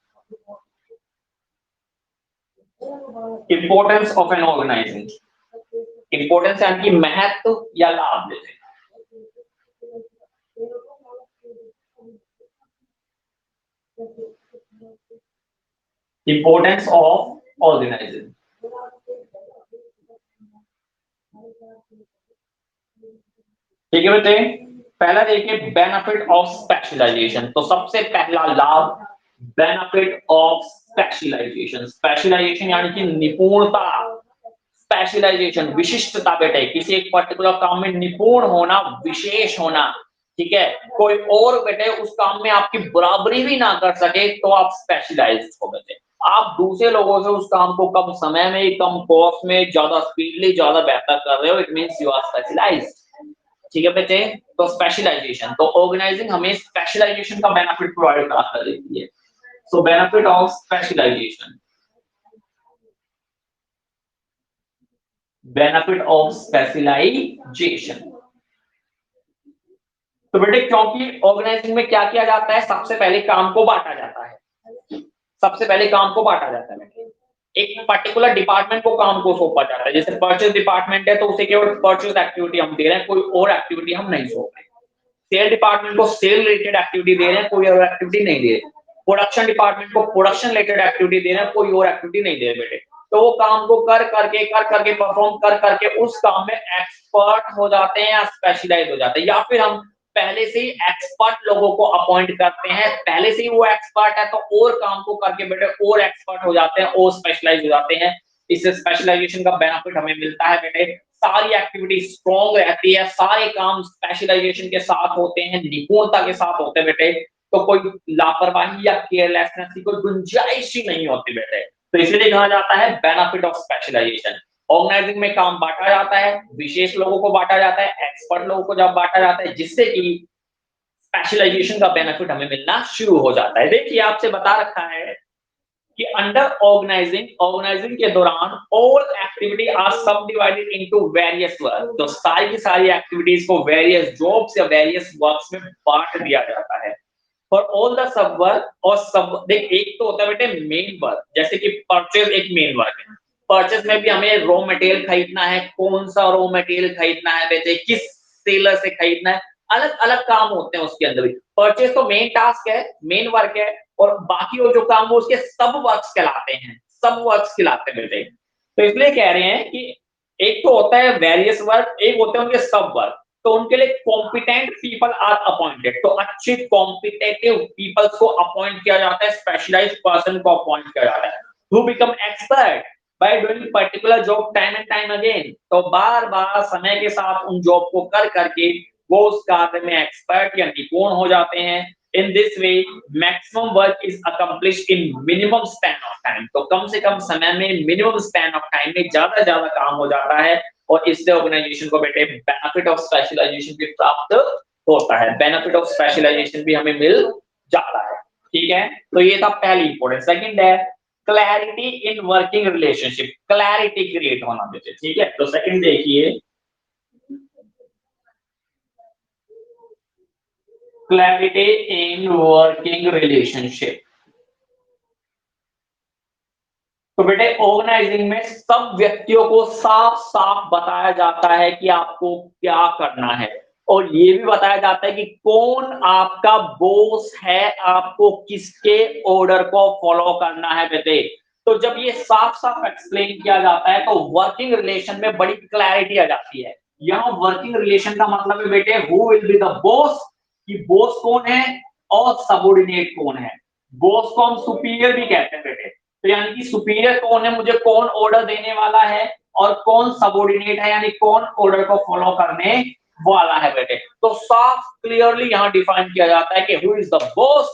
importance of an organising. Importance यानी कि महत्व या लाभ लेते हैं। इंपॉर्टेंस ऑफ ऑर्गेनाइजिंग, ठीक है बेटे। पहला देखिए बेनिफिट ऑफ स्पेशलाइजेशन। तो सबसे पहला लाभ बेनिफिट ऑफ स्पेशलाइजेशन। स्पेशलाइजेशन यानी कि निपुणता, स्पेशलाइजेशन विशिष्टता बेटे, किसी एक पर्टिकुलर काम में निपुण होना, विशेष होना, ठीक है। कोई और बेटे उस काम में आपकी बराबरी भी ना कर सके तो आप स्पेशलाइज्ड हो बेटे। आप दूसरे लोगों से उस काम को कम समय में, कम कॉस्ट में, ज्यादा स्पीडली, ज्यादा बेहतर कर रहे हो, it means you are specialised, ठीक है बेटे। तो स्पेशलाइजेशन, तो ऑर्गेनाइजिंग हमें स्पेशलाइजेशन का बेनिफिट प्रोवाइड करा देती है। So benefit of specialisation, benefit of specialisation. तो बेटे क्योंकि ऑर्गेनाइजिंग में क्या किया जाता है, सबसे पहले काम को बांटा जाता है, सबसे पहले काम को बांटा जाता है। एक पर्टिकुलर डिपार्टमेंट को काम को सौंपा जाता है। जैसे परचेज डिपार्टमेंट है तो उसे केवल परचेज एक्टिविटी हम दे रहे हैं, कोई और एक्टिविटी हम नहीं सौंप रहे। सेल डिपार्टमेंट को सेल रिलेटेड एक्टिविटी दे रहे हैं, कोई और एक्टिविटी नहीं दे रहे। प्रोडक्शन डिपार्टमेंट को प्रोडक्शन रिलेटेड एक्टिविटी दे रहे हैं, कोई और एक्टिविटी नहीं दे रहे बेटे। तो वो काम को कर करके परफॉर्म कर करके उस काम में एक्सपर्ट हो जाते हैं या स्पेशलाइज हो जाते हैं, या फिर हम पहले से ही एक्सपर्ट लोगों को अपॉइंट करते हैं, पहले से ही वो एक्सपर्ट है तो और काम को करके बेटे और एक्सपर्ट हो जाते हैं और स्पेशलाइज हो जाते हैं। इससे स्पेशलाइजेशन का बेनिफिट हमें मिलता है बेटे, सारी एक्टिविटी स्ट्रॉन्ग रहती है, सारे काम स्पेशलाइजेशन के साथ होते हैं, निपुणता के साथ होते हैं बेटे। तो कोई लापरवाही या केयरलेसनेस की कोई गुंजाइश ही नहीं होती बेटे। तो इसलिए कहा जाता है बेनिफिट ऑफ स्पेशलाइजेशन। ऑर्गेनाइजिंग में काम बांटा जाता है, विशेष लोगों को बांटा जाता है, एक्सपर्ट लोगों को जब बांटा जाता है, जिससे कि स्पेशलाइजेशन का बेनिफिट हमें मिलना शुरू हो जाता है। देखिए आपसे बता रखा है कि अंडर ऑर्गेनाइजिंग के दौरान ऑल एक्टिविटी आर सब डिवाइडेड इनटू वेरियस वर्क। तो सारी की सारी एक्टिविटीज को वेरियस जॉब्स या वेरियस वर्क्स में बांट दिया जाता है। For all the sub work और सब देख, एक तो होता है बेटे मेन वर्क, जैसे कि परचेज एक मेन वर्क है। परचेज में भी हमें रॉ मटेरियल खरीदना है, कौन सा रॉ मटेरियल खरीदना है बेटे, किस सेलर से खरीदना है, अलग अलग काम होते हैं उसके अंदर भी। परचेज तो मेन टास्क है, मेन वर्क है, और बाकी वो जो काम वो उसके सब वर्क्स कहलाते हैं, सब वर्क्स कहलाते हैं बेटे। तो इसलिए कह रहे हैं कि एक तो होता है वेरियस वर्क, एक होते हैं उनके सब वर्क। तो उनके लिए कॉम्पिटेंट पीपल आर अपॉइंटेड, तो अच्छे कॉम्पिटेटिव पीपल्स को अपॉइंट किया जाता है, स्पेशलाइज्ड पर्सन को अपॉइंट किया जाता है, who become expert by doing particular job time and time again. तो बार बार समय के साथ उन जॉब को कर करके वो उस कार्य में एक्सपर्ट या निपुण हो जाते हैं। In this way, maximum work is accomplished in minimum span of time. तो कम से कम समय में minimum span of time में ज्यादा काम हो जाता है, और इससे ऑर्गेनाइजेशन को बेटे बेनिफिट ऑफ स्पेशलाइजेशन भी प्राप्त होता है, बेनिफिट ऑफ स्पेशलाइजेशन भी हमें मिल जाता है। ठीक है, तो ये था पहली इंपॉर्टेंट। सेकंड है clarity in working relationship, clarity create होना बेटे। ठीक है, तो सेकंड देखिए क्लैरिटी इन वर्किंग रिलेशनशिप। तो बेटे ऑर्गेनाइजिंग में सब व्यक्तियों को साफ साफ बताया जाता है कि आपको क्या करना है, और ये भी बताया जाता है कि कौन आपका बॉस है, आपको किसके ऑर्डर को फॉलो करना है बेटे। तो जब ये साफ साफ एक्सप्लेन किया जाता है तो वर्किंग रिलेशन में बड़ी क्लैरिटी आ जाती है। यहाँ वर्किंग रिलेशन का मतलब है बेटे who will be the boss, कि बॉस कौन है और सबऑर्डिनेट कौन है। बॉस को हम सुपीरियर भी कहते हैं बेटे, तो यानी कि सुपीरियर कौन है, मुझे कौन ऑर्डर देने वाला है, और कौन सबऑर्डिनेट है, यानी कौन ऑर्डर को फॉलो करने वाला है बेटे। तो साफ क्लियरली यहां डिफाइन किया जाता है कि who is the boss,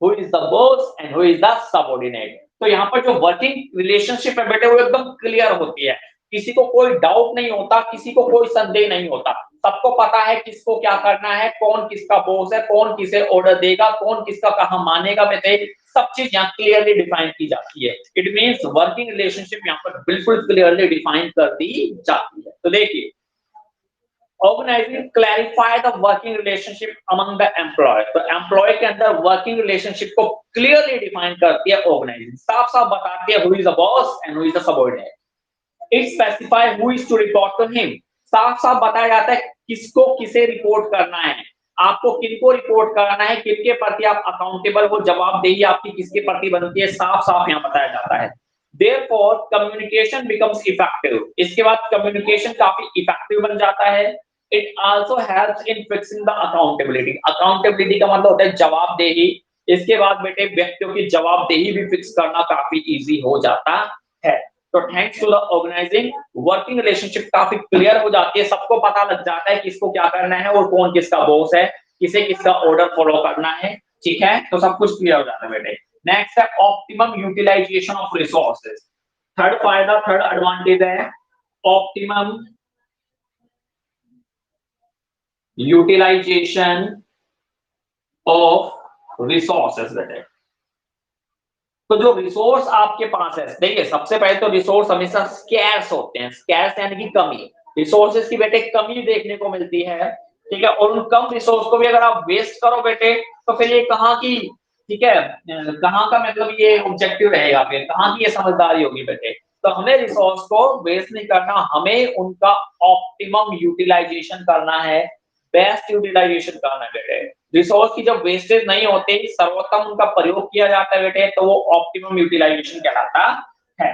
who is the boss and who is the subordinate. तो यहाँ पर जो वर्किंग रिलेशनशिप है बेटे वो एकदम क्लियर होती है, किसी को कोई डाउट नहीं होता, किसी को कोई संदेह नहीं होता, सबको पता है किसको क्या करना है, कौन किसका बॉस है, कौन किसे ऑर्डर देगा, कौन किसका कहां मानेगा बेटे, सब चीज यहाँ क्लियरली डिफाइन की जाती है। इट मींस वर्किंग रिलेशनशिप यहाँ पर बिल्कुल क्लियरली डिफाइन कर दी जाती है। तो देखिए organising clarify the working relationship among the employ. तो एम्प्लॉय के अंदर वर्किंग रिलेशनशिप को क्लियरली डिफाइन करती है ऑर्गेनाइजिंग, साफ साफ बताती है who is the boss and who is the subordinate. It specify who is to report to him, साफ साफ बताया जाता है किसको किसे रिपोर्ट करना है, आपको किनको रिपोर्ट करना है, किनके प्रति आप अकाउंटेबल हो, जवाबदेही आपकी किसके प्रति बनती है, साफ साफ यहाँ बताया जाता है। Therefore, communication becomes effective. इसके बाद कम्युनिकेशन काफी इफेक्टिव बन जाता है। It also helps in fixing the accountability. Accountability का मतलब होता है जवाबदेही। इसके बाद बेटे व्यक्तियों की जवाबदेही भी फिक्स करना काफी इजी हो जाता है। तो thanks to the organising working relationship काफी क्लियर हो जाती है, सबको पता लग जाता है किसको क्या करना है और कौन किसका बॉस है, किसे किसका ऑर्डर फॉलो करना है। ठीक है, तो सब कुछ क्लियर हो जाता है बेटे। नेक्स्ट है optimum utilisation of resources. Third फायदा, थर्ड एडवांटेज है ऑप्टिमम यूटिलाइजेशन ऑफ रिसोर्सेज बेटे। तो जो रिसोर्स आपके पास है, देखिए सबसे पहले तो रिसोर्स हमेशा स्कैर्स होते हैं, स्कैर्स यानी कि कमी, रिसोर्सेज की बेटे कमी देखने को मिलती है। ठीक है, और उन कम रिसोर्स को भी अगर आप वेस्ट करो बेटे तो फिर ये कहाँ की ठीक है, कहाँ का मतलब ये ऑब्जेक्टिव रहेगा, फिर कहाँ की ये समझदारी होगी बेटे। तो हमें रिसोर्स को वेस्ट नहीं करना, हमें उनका ऑप्टिमम यूटिलाइजेशन करना है, बेस्ट यूटिलाइजेशन करना है बेटे। रिसोर्स की जब वेस्टेज नहीं होते, सर्वोत्तम उनका प्रयोग किया जाता है बेटे, तो वो ऑप्टिमम यूटिलाइजेशन कहलाता है।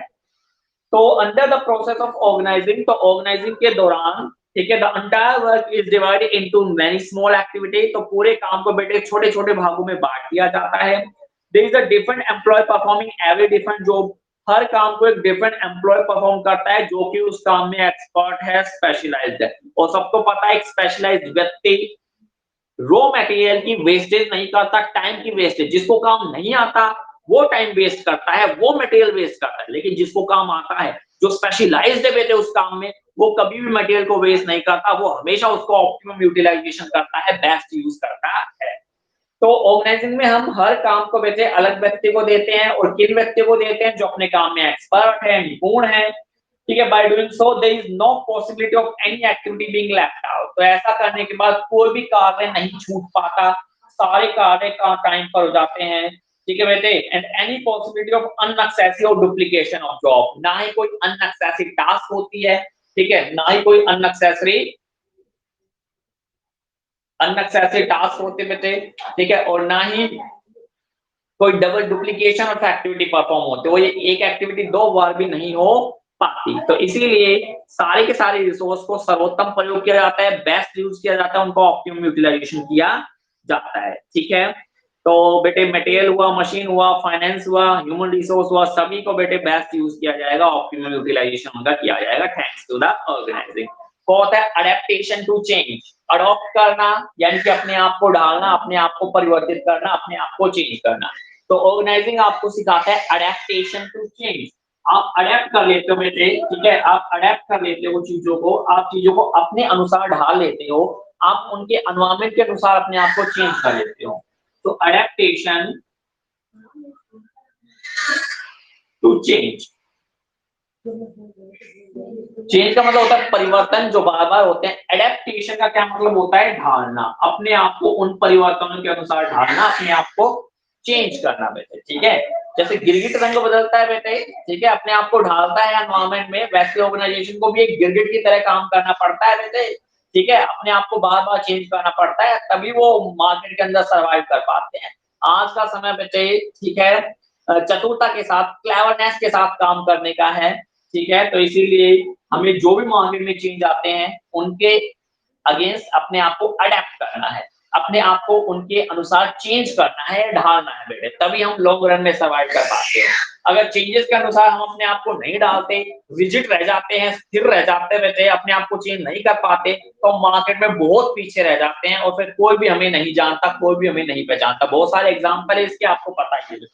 तो under the process of organising, तो ऑर्गेनाइजिंग के दौरान, ठीक है, the entire work is divided into many small activity, तो पूरे काम को बेटे छोटे छोटे भागों में बांट दिया जाता है। There is a different employ performing every different job, हर काम को एक डिफरेंट एम्प्लॉय परफॉर्म करता है जो कि उस काम में एक्सपर्ट है, स्पेशलाइज्ड है। और सबको पता है एक स्पेशलाइज्ड व्यक्ति रॉ मटेरियल की वेस्टेज नहीं करता, टाइम की वेस्टेज, जिसको काम नहीं आता वो टाइम वेस्ट करता है, वो मटेरियल वेस्ट करता है, लेकिन जिसको काम आता है, जो स्पेशलाइज्ड है बेटे उस काम में, वो कभी भी मटेरियल को वेस्ट नहीं करता, वो हमेशा उसको ऑप्टिमम यूटिलाइजेशन करता है, बेस्ट यूज करता है। तो ऑर्गेनाइजिंग में हम हर काम को बेटे अलग व्यक्ति को देते हैं, और किन व्यक्ति को देते हैं, जो अपने काम में एक्सपर्ट है, निपुण है, ठीक है। By doing so there is no possibility of any activity being left out, तो ऐसा करने के बाद कोई भी कार्य नहीं छूट पाता, सारे कार्य का टाइम पर हो जाते हैं, ठीक है बेटे। And any possibility of unnecessary और डुप्लीकेशन ऑफ जॉब, ना ही कोई अननेसेसरी टास्क होती है, ठीक है, ना ही कोई अननेसेसरी टास्क होते बेटे, ठीक है, और ना ही कोई double duplication of activity perform होते, वो ये एक एक्टिविटी दो बार भी नहीं हो पाती। तो इसीलिए सारे के सारे रिसोर्स को सर्वोत्तम प्रयोग किया जाता है, बेस्ट यूज किया जाता है, उनको ऑप्टिमम यूटिलाइजेशन किया जाता है, ठीक है। तो बेटे मटेरियल हुआ, मशीन हुआ, फाइनेंस हुआ, ह्यूमन रिसोर्स हुआ, सभी को बेटे बेस्ट यूज किया जाएगा, ऑप्टिमम यूटिलाइजेशन उनका किया जाएगा, thanks to the organising. Fourth है अडेप्टेशन टू चेंज, अडॉप्ट करना यानी कि अपने आप को ढालना, अपने आप को परिवर्तित करना, अपने आप को चेंज करना। तो ऑर्गेनाइजिंग आपको सिखाता है अडेप्टेशन टू चेंज, आप अडेप्ट कर लेते हो बेटे, ठीक है, आप अडेप्ट कर लेते हो चीजों को, आप चीजों को अपने अनुसार ढाल लेते हो, आप उनके एनवायरनमेंट के अनुसार अपने आप को चेंज कर लेते हो। तो अडेप्टेशन टू चेंज, चेंज का मतलब होता है परिवर्तन जो बार बार होते हैं, एडेप्टेशन का क्या मतलब होता है, ढालना, अपने आप को उन परिवर्तनों के अनुसार ढालना, अपने आप को चेंज करना बेटे, ठीक है। जैसे गिरगिट रंग बदलता है बेटे, ठीक है, अपने आप को ढालता है एनवायरनमेंट में, वैसे ऑर्गेनाइजेशन को भी एक गिरगिट की तरह काम करना पड़ता है बेटे, ठीक है, अपने आप को बार बार चेंज करना पड़ता है, तभी वो मार्केट के अंदर सर्वाइव कर पाते हैं। आज का समय बेटे, ठीक है, चतुरता के साथ, क्लेवरनेस के साथ काम करने का है, ठीक है। तो इसीलिए हमें जो भी मार्केट में चेंज आते हैं उनके अगेंस्ट अपने आप को अडेप्ट करना है, अपने आप को उनके अनुसार चेंज करना है, ढालना है बेटे, तभी हम लॉन्ग रन में सर्वाइव कर पाते हैं। अगर चेंजेस के अनुसार हम अपने आप को नहीं डालते, रिजिड रह जाते हैं, स्थिर रह जाते हैं बेटे, अपने आप को चेंज नहीं कर पाते, तो हम मार्केट में बहुत पीछे रह जाते हैं, और फिर कोई भी हमें नहीं जानता, कोई भी हमें नहीं पहचानता। बहुत सारे एग्जाम्पल है इसके, आपको पता ही है।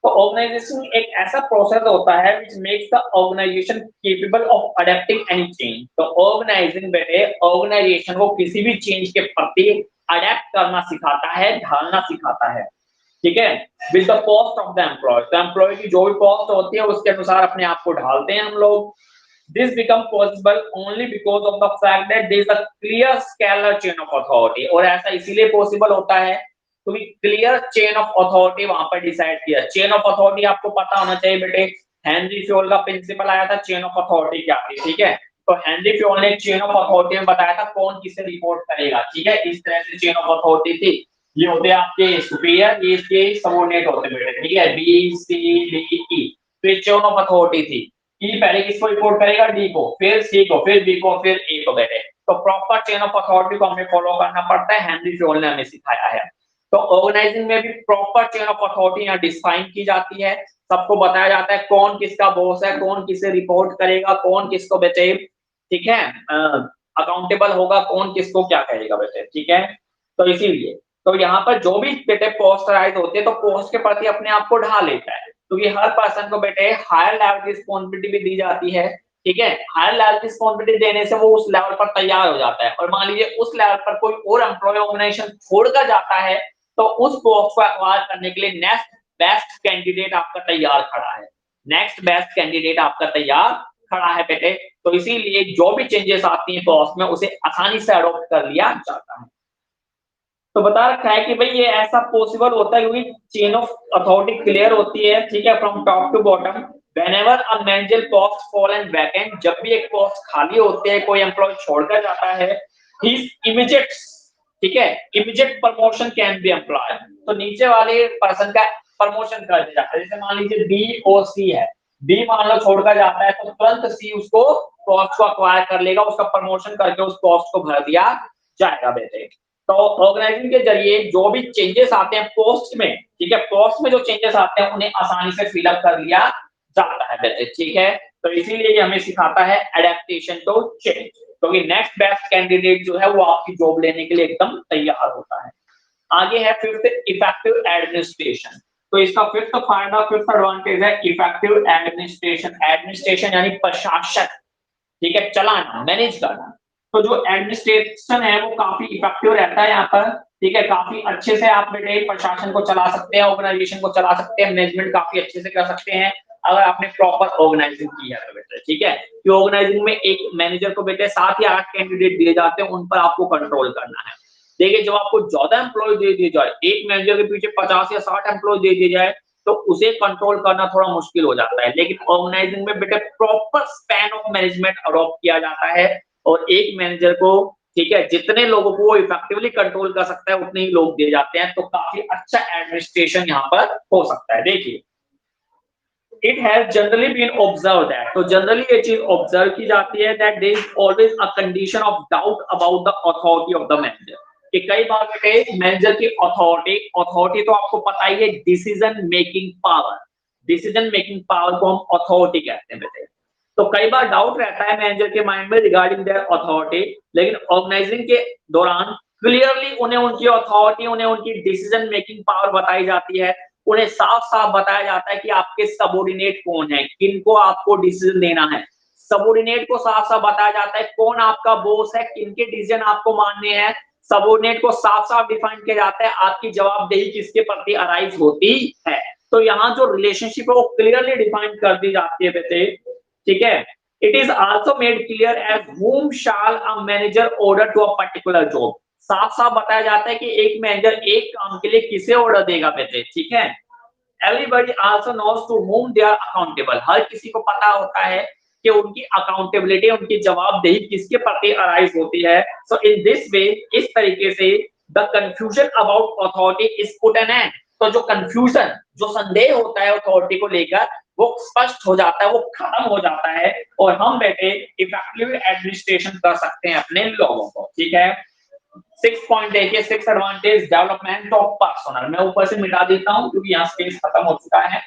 तो ऑर्गेनाइजेशन एक ऐसा प्रोसेस होता है which makes the organization capable of adapting any change। तो ऑर्गेनाइजिंग बेटे ऑर्गेनाइजेशन को किसी भी चेंज के प्रति अडेप्ट करना सिखाता है, ढालना सिखाता है, ठीक है। With the cost of the employ, तो एम्प्लॉय की जो भी कॉस्ट होती है उसके अनुसार अपने आप को ढालते हैं हम लोग। This become possible only because of the fact that there is a clear scalar chain of authority, और ऐसा इसीलिए पॉसिबल होता है क्योंकि क्लियर चेन ऑफ अथॉरिटी वहां पर डिसाइड किया। चेन ऑफ अथॉरिटी आपको पता होना चाहिए बेटे, हेनरी फ्योल का प्रिंसिपल आया था चेन ऑफ अथॉरिटी क्या थी, ठीक है। तो हेनरी फ्योल ने चेन ऑफ अथॉरिटी में बताया था कौन किसे रिपोर्ट करेगा, ठीक है, इस तरह से चेन ऑफ अथॉरिटी थी। ये होते आपके सुपीरियर, ये इसके सबऑर्डिनेट होते बेटे, ठीक है, बी सी डी ई। तो ये चेन ऑफ अथॉरिटी थी, ई पहले किसको रिपोर्ट करेगा, डी को, फिर सी को, फिर बी को, फिर ए को बेटे। तो प्रॉपर चेन ऑफ अथॉरिटी को हमें फॉलो करना पड़ता है, हेनरी फ्योल ने हमें सिखाया है। तो ऑर्गेनाइजिंग में भी प्रॉपर चेन ऑफ अथॉरिटी यहाँ डिफाइन की जाती है, सबको बताया जाता है कौन किसका बॉस है, कौन किसे रिपोर्ट करेगा, कौन किसको बेटे, ठीक है, अकाउंटेबल होगा, कौन किसको क्या कहेगा बेटे, ठीक है। तो इसीलिए तो यहाँ पर जो भी बेटे पोस्ट राइज होते हैं तो पोस्ट के प्रति अपने आप को ढा लेता है, क्योंकि हर पर्सन को बेटे हायर लेवल की रिस्पॉन्सिबिलिटी भी दी जाती है, ठीक है। हायर लेवल की रिस्पॉन्सिबिलिटी देने से वो उस लेवल पर तैयार हो जाता है, और मान लीजिए उस लेवल पर कोई और एम्प्लॉय ऑर्गेनाइजेशन छोड़कर जाता है, तो उस पोस्ट को एक्वायर करने के लिए नेक्स्ट बेस्ट कैंडिडेट आपका तैयार खड़ा है, नेक्स्ट बेस्ट कैंडिडेट आपका तैयार खड़ा है बेटे। तो इसीलिए जो भी चेंजेस आती हैं पोस्ट में उसे आसानी से अडॉप्ट कर लिया जाता है। तो बता रखा है कि भाई ये ऐसा पॉसिबल होता है क्योंकि चेन ऑफ अथॉरिटी क्लियर होती है, ठीक है, from top to bottom. Whenever a manager post fall and vacant, जब भी एक पोस्ट खाली होती है, कोई एम्प्लॉय छोड़कर जाता है, हिज इमीडिएट, ठीक है, immediate promotion can be employ, तो नीचे वाले पर्सन का प्रमोशन कर दिया जाता है। जैसे मान लीजिए बी और सी है, बी मान लो छोड़कर जाता है तो तुरंत सी उसको पोस्ट को अक्वायर कर लेगा, उसका प्रमोशन करके उस पोस्ट को भर दिया जाएगा बेटे। तो ऑर्गेनाइजिंग के जरिए जो भी चेंजेस आते हैं पोस्ट में, ठीक है, पोस्ट में जो चेंजेस आते हैं उन्हें आसानी से फिलअप कर लिया जाता है बेटे, ठीक है। तो इसीलिए ये हमें सिखाता है एडेप्टेशन टू चेंज, क्योंकि नेक्स्ट बेस्ट कैंडिडेट जो है वो आपकी जॉब लेने के लिए एकदम तैयार होता है। आगे है फिफ्थ, इफेक्टिव एडमिनिस्ट्रेशन। तो इसका फिफ्थ फायदा, फिफ्थ एडवांटेज है इफेक्टिव एडमिनिस्ट्रेशन। एडमिनिस्ट्रेशन यानी प्रशासन, ठीक है, चलाना, मैनेज करना। तो जो एडमिनिस्ट्रेशन है वो काफी इफेक्टिव रहता है यहाँ पर, ठीक है, काफी अच्छे से आप बेटे प्रशासन को चला सकते हैं, ऑर्गेनाइजेशन को चला सकते हैं, मैनेजमेंट काफी अच्छे से कर सकते हैं अगर आपने प्रॉपर ऑर्गेनाइजिंग की है तो बेटे, ठीक है। कि ऑर्गेनाइजिंग में एक मैनेजर को बेटे 7 या 8 कैंडिडेट दिए जाते हैं, उन पर आपको कंट्रोल करना है। देखिए जब आपको ज्यादा एम्प्लॉय दे दिए जाए, एक मैनेजर के पीछे 50 या 60 एम्प्लॉय दे दिए जाए, तो उसे कंट्रोल करना थोड़ा मुश्किल हो जाता है। लेकिन ऑर्गेनाइजिंग में बेटे proper span of management adopt किया जाता है और एक मैनेजर को, ठीक है, जितने लोगों को वो इफेक्टिवली कंट्रोल कर सकता है उतने ही लोग दिए जाते हैं, तो काफी अच्छा एडमिनिस्ट्रेशन यहाँ पर हो सकता है। देखिए it has generally been observe that, तो जनरली ये चीज ऑब्जर्व की जाती है that there is always a condition of doubt about the authority of the manager, कि कई बार बेटे मैनेजर की अथॉरिटी, अथॉरिटी तो आपको पता ही है decision making power, decision making power को हम अथॉरिटी कहते हैं बेटे। तो कई बार डाउट रहता है मैनेजर के माइंड में रिगार्डिंग देयर अथॉरिटी, लेकिन ऑर्गेनाइजिंग के दौरान क्लियरली उन्हें उनकी अथॉरिटी, उन्हें उनकी डिसीजन मेकिंग पावर बताई जाती है, उन्हें साफ-साफ बताया जाता है कि आपके सबऑर्डिनेट कौन है, किनको आपको डिसीजन देना है। सबऑर्डिनेट को साफ-साफ बताया जाता है कौन आपका बॉस है, किनके डिसीजन आपको मानने हैं। सबऑर्डिनेट को साफ-साफ डिफाइन किया जाता है आपकी जवाबदेही किसके प्रति अराइज होती है। तो यहाँ जो रिलेशनशिप है वो क्लियरली डिफाइन कर दी जाती है बेटे, ठीक है। It is also made clear as whom shall a manager order to a particular job, साफ साफ बताया जाता है कि एक मैनेजर एक काम के लिए किसे ऑर्डर देगा बेटे, ठीक है। Everybody also knows to whom they are accountable, हर किसी को पता होता है कि उनकी अकाउंटेबिलिटी, उनकी जवाबदेही किसके प्रति अराइज होती है। सो इन दिस वे, इस तरीके से the confusion about authority is put an end, तो जो कंफ्यूजन, जो संदेह होता है अथॉरिटी को लेकर वो स्पष्ट हो जाता है, वो खत्म हो जाता है और हम बेटे इफेक्टिव एडमिनिस्ट्रेशन कर सकते हैं अपने लोगों को, ठीक है। 6 पॉइंट देखिए, 6 एडवांटेज डेवलपमेंट ऑफ पर्सनल, मैं ऊपर से मिटा देता हूं क्योंकि यहाँ स्पेस खत्म हो चुका है।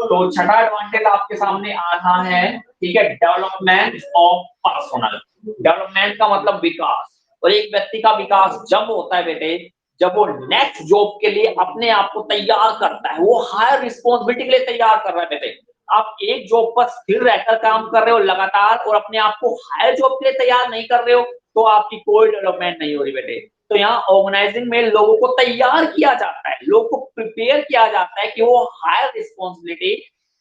तो छठा एडवांटेज आपके सामने आ रहा है, ठीक है, डेवलपमेंट ऑफ पर्सनल। डेवलपमेंट का मतलब विकास, और एक व्यक्ति का विकास जब होता है बेटे जब वो नेक्स्ट जॉब के लिए अपने आप को तैयार करता है, वो हायर रिस्पॉन्सिबिलिटी के लिए तैयार कर रहा है बेटे। आप एक जॉब पर स्थिर रहकर काम कर रहे हो लगातार और अपने आप को हायर जॉब के लिए तैयार नहीं कर रहे हो, तो आपकी कोई डेवलपमेंट नहीं हो रही बेटे। तो यहाँ ऑर्गेनाइजिंग में लोगों को तैयार किया जाता है, लोगों को प्रिपेयर किया जाता है कि वो हायर रिस्पॉन्सिबिलिटी,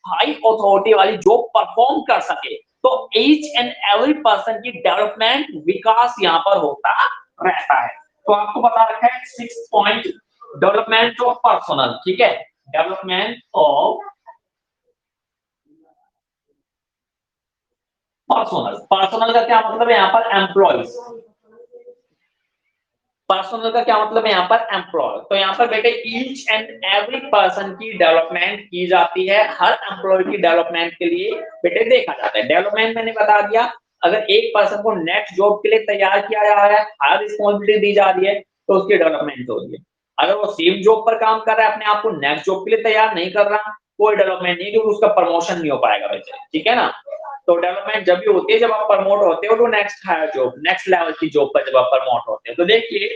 हाई अथॉरिटी वाली जॉब परफॉर्म कर सके। तो ईच एंड एवरी पर्सन की डेवलपमेंट, विकास यहाँ पर होता रहता है। तो आपको बता रखा है 6 पॉइंट, डेवलपमेंट ऑफ पर्सनल, ठीक है, डेवलपमेंट ऑफ पर्सनल। पर्सनल का क्या मतलब है यहाँ पर, एम्प्लॉइज। पर्सनल का क्या मतलब है यहाँ पर, एम्प्लॉय। तो यहाँ पर बेटे ईच एंड एवरी पर्सन की डेवलपमेंट की जाती है, हर एम्प्लॉय की डेवलपमेंट के लिए बेटे देखा जाता है। डेवलपमेंट मैंने बता दिया, अगर एक पर्सन को नेक्स्ट जॉब के लिए तैयार किया जा रहा है, हायर रिस्पॉन्सिबिलिटी दी जा रही है, तो उसकी डेवलपमेंट हो रही है। अगर वो सेम जॉब पर काम कर रहा है, अपने आप को नेक्स्ट जॉब के लिए तैयार नहीं कर रहा, कोई डेवलपमेंट नहीं, क्योंकि उसका प्रमोशन नहीं हो पाएगा बेटे, ठीक है ना। तो डेवलपमेंट जब भी होती है जब आप प्रमोट होते हो तो next higher job, next level की जॉब पर जब आप प्रमोट होते हैं। तो देखिए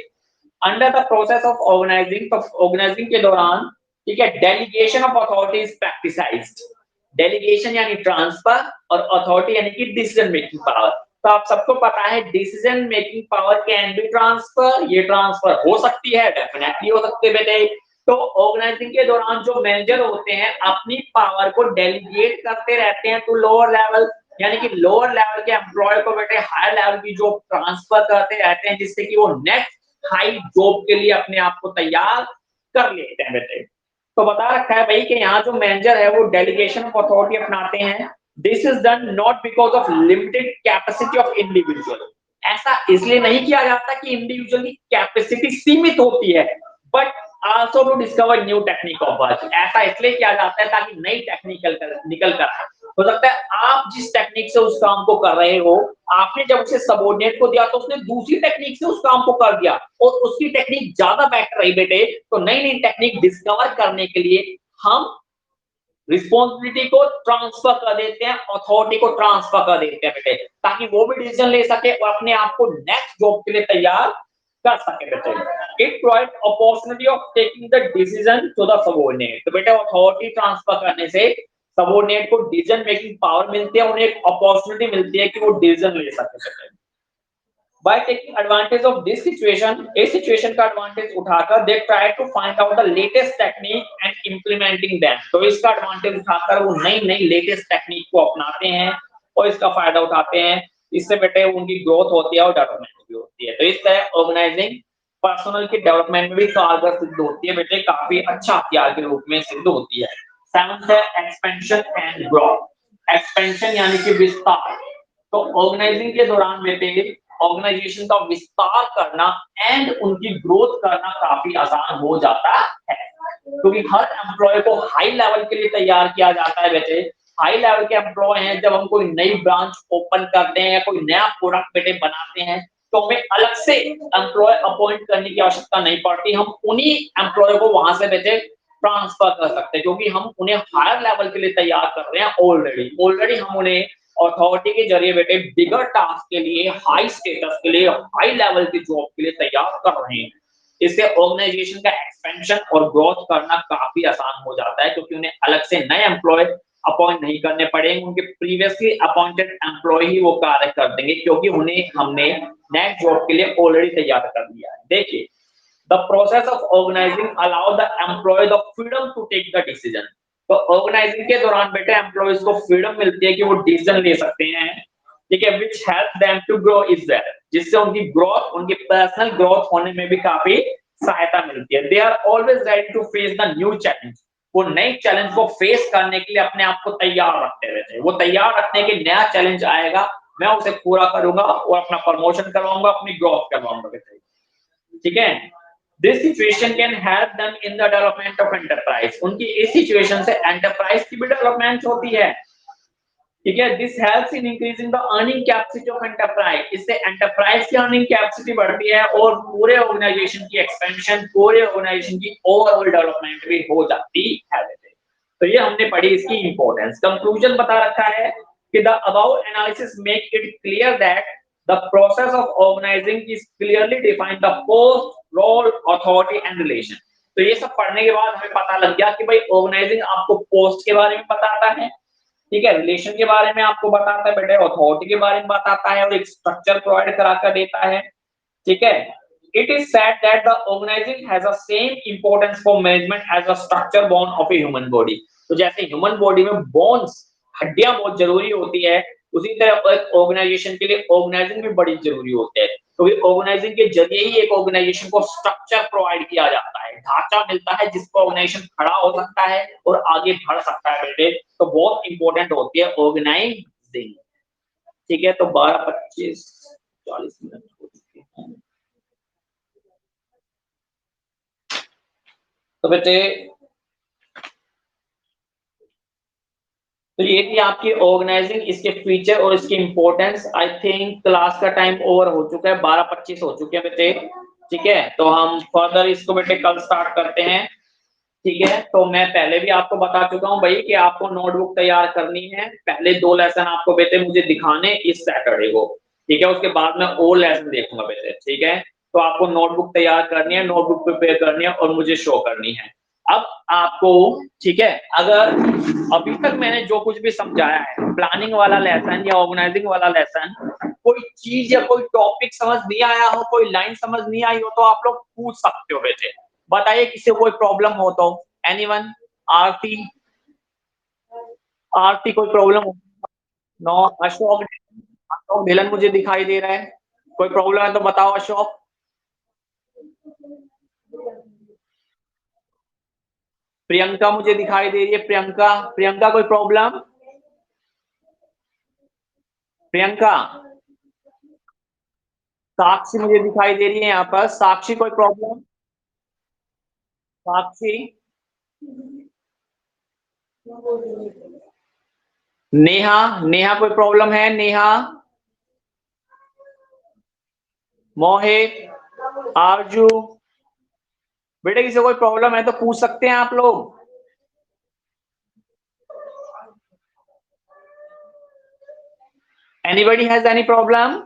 under the process of organising, तो ऑर्गेनाइजिंग के दौरान, ठीक है, delegation of authority is practised. Delegation यानी ट्रांसफर और अथॉरिटी यानी कि डिसीजन मेकिंग पावर। तो आप सबको पता है decision making power can be transfer, ये ट्रांसफर हो सकती है, डेफिनेटली हो सकती है बेटे। तो ऑर्गेनाइजिंग के दौरान जो मैनेजर होते हैं अपनी पावर को डेलीगेट करते रहते हैं टू लोअर लेवल, यानी कि लोअर लेवल के एम्प्लॉय को बेटे हायर लेवल की जो ट्रांसफर करते रहते हैं, जिससे कि वो नेक्स्ट हाई जॉब के लिए अपने आप को तैयार कर लेते हैं बेटे। तो बता रखा है भाई कि यहाँ जो मैनेजर है वो डेलीगेशन ऑफ अथॉरिटी अपनाते हैं। This is done not because of limited capacity of individual. ऐसा इसलिए नहीं किया जाता कि इंडिविजुअल की कैपेसिटी सीमित होती है, but also to discover new technique of work. ऐसा इसलिए किया जाता है ताकि नई टेक्निकल निकल कर आए। हो सकता है आप जिस टेक्निक से उस काम को कर रहे हो, आपने जब उसे सबऑर्डिनेट को दिया तो उसने दूसरी टेक्निक से उस काम को कर दिया और उसकी टेक्निक ज्यादा बेटर रही बेटे। तो नई नई टेक्निक डिस्कवर करने के लिए हम रिस्पॉन्सिबिलिटी को ट्रांसफर कर देते हैं, अथॉरिटी को ट्रांसफर कर देते हैं बेटे, ताकि वो भी डिसीजन ले सके और अपने आप को नेक्स्ट जॉब के लिए तैयार कर सके बेटे। It provide opportunity of taking the decision to the subordinate. तो बेटा अथॉरिटी ट्रांसफर करने से सबऑर्डिनेट को डिसीजन मेकिंग पावर मिलती है, उन्हें एक अपॉर्चुनिटी मिलती है कि वो डिसीजन ले सके बेटे। By taking advantage of this situation, इस situation का advantage उठाकर they try to find out the latest technique and implementing them। तो इसका advantage उठाकर वो नई नई latest technique को अपनाते हैं और इसका फायदा उठाते हैं। इससे बेटे उनकी ग्रोथ होती है और डेवलपमेंट भी होती है। तो इस तरह ऑर्गेनाइजिंग पर्सनल की डेवलपमेंट में भी कारगर सिद्ध होती है बेटे, काफी अच्छा हथियार के रूप में सिद्ध होती है। सेवंथ है एक्सपेंशन एंड ग्रोथ। एक्सपेंशन यानी कि विस्तार। तो ऑर्गेनाइजिंग के दौरान बेटे ऑर्गेनाइजेशन का विस्तार करना एंड उनकी ग्रोथ करना काफी आसान हो जाता है, क्योंकि हर एम्प्लॉय को हाई लेवल के लिए तैयार किया जाता है बेटे। हाई लेवल के एम्प्लॉय हैं, जब हम कोई नई ब्रांच ओपन करते हैं या कोई नया प्रोडक्ट बेटे बनाते हैं तो हमें अलग से एम्प्लॉय अपॉइंट करने की आवश्यकता नहीं पड़ती। हम उन्हीं एम्प्लॉय को वहां से बेटे ट्रांसफर कर सकते हैं, क्योंकि हम उन्हें हायर लेवल के लिए तैयार कर रहे हैं। ऑलरेडी हम उन्हें अथॉरिटी के जरिए बेटे बिगर टास्क के लिए, हाई स्टेटस के लिए, हाई लेवल की जॉब के लिए तैयार कर रहे हैं। इससे ऑर्गेनाइजेशन का एक्सपेंशन और ग्रोथ करना काफी आसान हो जाता है, क्योंकि उन्हें अलग से नए एम्प्लॉय अपॉइंट नहीं करने पड़ेंगे। उनके प्रीवियसली अपॉइंटेड एम्प्लॉय ही वो कार्य कर देंगे, क्योंकि उन्हें हमने नेक्स्ट जॉब के लिए ऑलरेडी तैयार कर दिया है। देखिए, the process of organising allow the employ the freedom to take the decision. तो ऑर्गेनाइजिंग के दौरान बेटे एम्प्लॉयज को फ्रीडम मिलती है कि वो डिसीजन ले सकते हैं, ठीक है, which help them to grow is well, जिससे उनकी ग्रोथ, उनकी पर्सनल ग्रोथ होने में भी काफी सहायता मिलती है। They are always ready to face the new challenge. वो नए चैलेंज को फेस करने के लिए अपने आप को तैयार रखते रहते हैं। वो तैयार रखने के नया चैलेंज आएगा, मैं उसे पूरा करूंगा और अपना प्रमोशन करवाऊंगा, अपनी ग्रोथ करवाऊंगा बेटे, ठीक है। This situation can help them in the development of enterprise. उनकी इस सिचुएशन से एंटरप्राइज की भी डेवलपमेंट होती है, ठीक है। This helps in increasing the earning capacity of enterprise. इससे एंटरप्राइज की अर्निंग कैपेसिटी बढ़ती है और पूरे ऑर्गेनाइजेशन की एक्सपेंशन, पूरे ऑर्गेनाइजेशन की ओवरऑल डेवलपमेंट भी हो जाती है। तो ये हमने पढ़ी इसकी इंपॉर्टेंस। कंक्लूजन बता रखा है कि the above analysis make it clear that the process of organising is clearly defined the post, role, authority and relation. तो ये सब पढ़ने के बाद हमें पता लग गया कि भाई ऑर्गेनाइजिंग आपको पोस्ट के बारे में बताता है, ठीक है, रिलेशन के बारे में आपको बताता है बेटे, अथॉरिटी के बारे में बताता है और एक स्ट्रक्चर प्रोवाइड करा कर देता है, ठीक है। It is said that the organizing has the same importance for management as the structure bone of a human body। तो जैसे ह्यूमन बॉडी में बोन्स, हड्डियां बहुत जरूरी होती है, उसी तरह एक ऑर्गेनाइजेशन के लिए ऑर्गेनाइजिंग भी बड़ी जरूरी होती है, क्योंकि ऑर्गेनाइजिंग के जरिए ही एक ऑर्गेनाइजेशन को स्ट्रक्चर प्रोवाइड किया जाता है, ढांचा मिलता है जिसको ऑर्गेनाइजेशन खड़ा हो सकता है और आगे बढ़ सकता है बेटे। तो बहुत इंपॉर्टेंट होती है ऑर्गेनाइजिंग, ठीक है। तो 12:25 40 मिनट हो चुके हैं। तो बेटे तो ये थी आपकी ऑर्गेनाइजिंग, इसके फीचर और इसकी इंपॉर्टेंस। आई थिंक क्लास का टाइम ओवर हो चुका है, 12:25 हो चुके हैं बेटे, ठीक है। तो हम फर्दर इसको बेटे कल स्टार्ट करते हैं, ठीक है। तो मैं पहले भी आपको बता चुका हूँ भाई कि आपको नोटबुक तैयार करनी है। पहले 2 लेसन आपको बेटे मुझे दिखाने इस सैटरडे को, ठीक है। उसके बाद मैं और लेसन देखूंगा बेटे, ठीक है। तो आपको नोटबुक तैयार करनी है, नोटबुक प्रिपेयर करनी है और मुझे शो करनी है। अब आपको, ठीक है, अगर अभी तक मैंने जो कुछ भी समझाया है, प्लानिंग वाला लेसन या ऑर्गेनाइजिंग वाला लेसन, कोई चीज या कोई टॉपिक समझ नहीं आया हो, कोई लाइन समझ नहीं आई हो, तो आप लोग पूछ सकते हो बेटे। बताइए किसी को कोई प्रॉब्लम हो तो। एनीवन? आरती, आरती कोई प्रॉब्लम हो? नो। अशोक, अशोक ढिलन मुझे दिखाई दे रहा है। कोई प्रॉब्लम है तो बताओ अशोक। प्रियंका मुझे दिखाई दे रही है, प्रियंका, प्रियंका कोई प्रॉब्लम? प्रियंका, साक्षी मुझे दिखाई दे रही है यहाँ पर, साक्षी कोई प्रॉब्लम? साक्षी, नेहा, नेहा कोई प्रॉब्लम है? नेहा, मोहित, आरजू, बेटा किसी को कोई प्रॉब्लम है तो पूछ सकते हैं आप लोग। Anybody has any problem?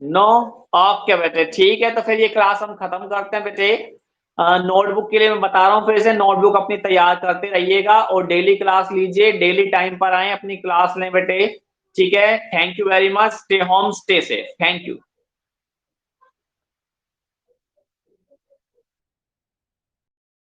No? Okay बेटे, ठीक है, तो फिर ये क्लास हम खत्म करते हैं बेटे। नोटबुक के लिए मैं बता रहा हूँ फिर से, नोटबुक अपनी तैयार करते रहिएगा और डेली क्लास लीजिए, डेली टाइम पर आए, अपनी क्लास लें बेटे। ठीक है, thank you very much, stay home, stay safe, thank you.